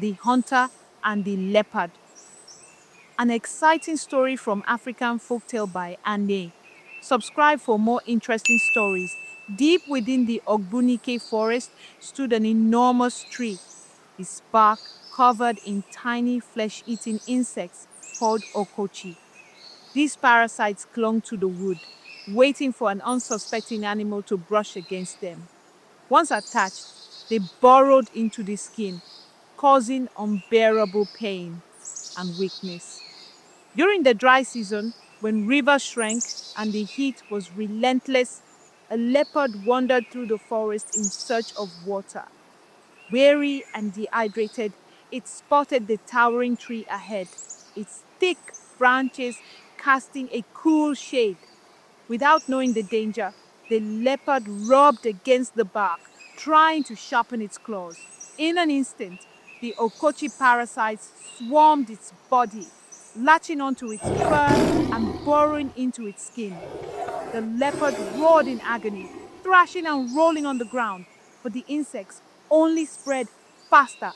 The Hunter and the Leopard. An exciting story from African Folktale by Anne. Subscribe for more interesting stories. Deep within the Ogbunike forest stood an enormous tree, its bark covered in tiny flesh-eating insects called okochi. These parasites clung to the wood, waiting for an unsuspecting animal to brush against them. Once attached, they burrowed into the skin, causing unbearable pain and weakness. During the dry season, when rivers shrank and the heat was relentless, a leopard wandered through the forest in search of water. Weary and dehydrated, it spotted the towering tree ahead, its thick branches casting a cool shade. Without knowing the danger, the leopard rubbed against the bark, trying to sharpen its claws. In an instant, the Okochi parasites swarmed its body, latching onto its fur and burrowing into its skin. The leopard roared in agony, thrashing and rolling on the ground, but the insects only spread faster.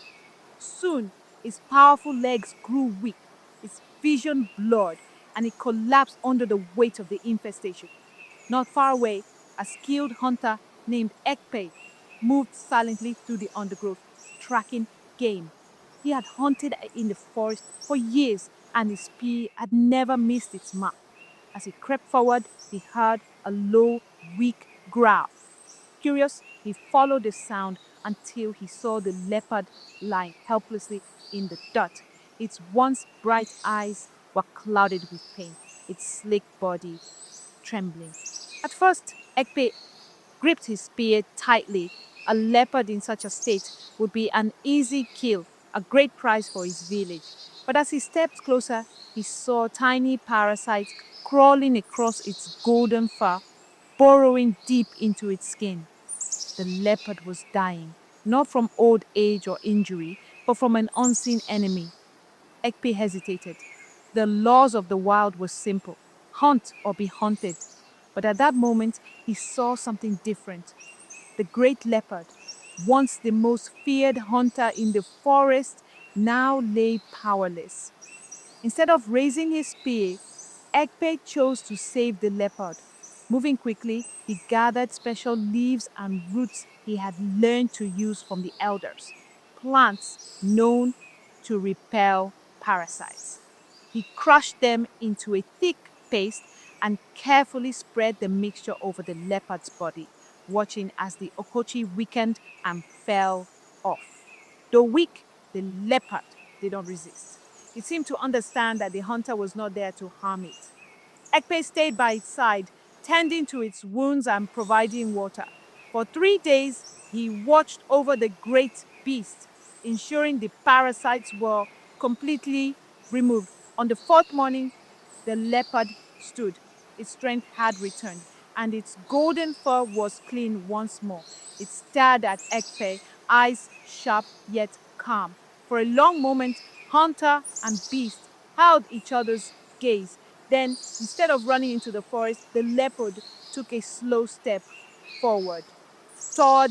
Soon, its powerful legs grew weak, its vision blurred, and it collapsed under the weight of the infestation. Not far away, a skilled hunter named Ekpe moved silently through the undergrowth, tracking game. He had hunted in the forest for years, and his spear had never missed its mark. As he crept forward, he heard a low, weak growl. Curious, he followed the sound until he saw the leopard lying helplessly in the dirt. Its once bright eyes were clouded with pain, its sleek body trembling. At first, Ekpe gripped his spear tightly. A leopard in such a state would be an easy kill, a great prize for his village. But as he stepped closer, he saw tiny parasites crawling across its golden fur, burrowing deep into its skin. The leopard was dying, not from old age or injury, but from an unseen enemy. Ekpe hesitated. The laws of the wild were simple: hunt or be hunted. But at that moment, he saw something different. The great leopard, once the most feared hunter in the forest, now lay powerless. Instead of raising his spear, Ekpe chose to save the leopard. Moving quickly, he gathered special leaves and roots he had learned to use from the elders, plants known to repel parasites. He crushed them into a thick paste and carefully spread the mixture over the leopard's body, watching as the okochi weakened and fell off. Though weak, the leopard did not resist. It seemed to understand that the hunter was not there to harm it. Ekpe stayed by its side, tending to its wounds and providing water. For 3 days, he watched over the great beast, ensuring the parasites were completely removed. On the fourth morning, the leopard stood. Its strength had returned, and its golden fur was clean once more. It stared at Ekpe, eyes sharp yet calm. For a long moment, hunter and beast held each other's gaze. Then, instead of running into the forest, the leopard took a slow step forward toward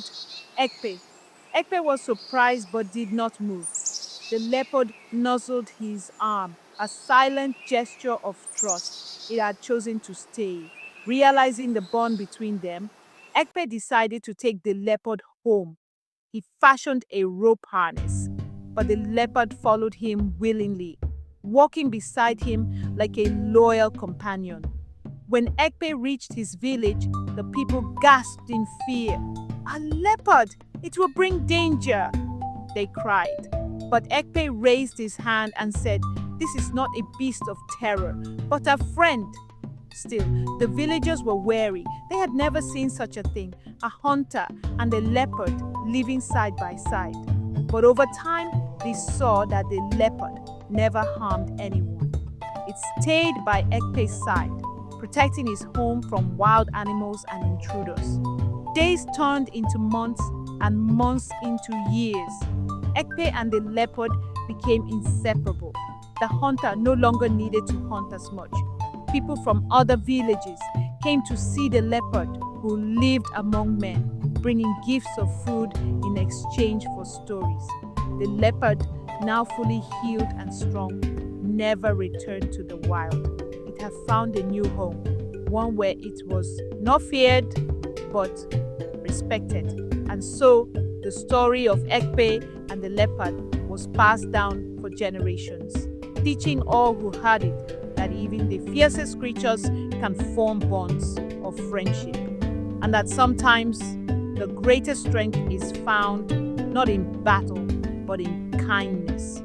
Ekpe. Ekpe was surprised but did not move. The leopard nuzzled his arm, a silent gesture of trust. It had chosen to stay. Realizing the bond between them, Ekpe decided to take the leopard home. He fashioned a rope harness, but the leopard followed him willingly, walking beside him like a loyal companion. When Ekpe reached his village, the people gasped in fear. "A leopard! It will bring danger!" they cried. But Ekpe raised his hand and said, "This is not a beast of terror, but a friend." Still, the villagers were wary. They had never seen such a thing, a hunter and a leopard living side by side. But over time, they saw that the leopard never harmed anyone. It stayed by Ekpe's side, protecting his home from wild animals and intruders. Days turned into months and months into years. Ekpe and the leopard became inseparable. The hunter no longer needed to hunt as much. People from other villages came to see the leopard, who lived among men, bringing gifts of food in exchange for stories. The leopard now fully healed and strong, never returned to the wild. It had found a new home, one where it was not feared but respected. And so the story of Ekpe and the leopard was passed down for generations, teaching all who heard it that even the fiercest creatures can form bonds of friendship, and that sometimes the greatest strength is found not in battle but in kindness.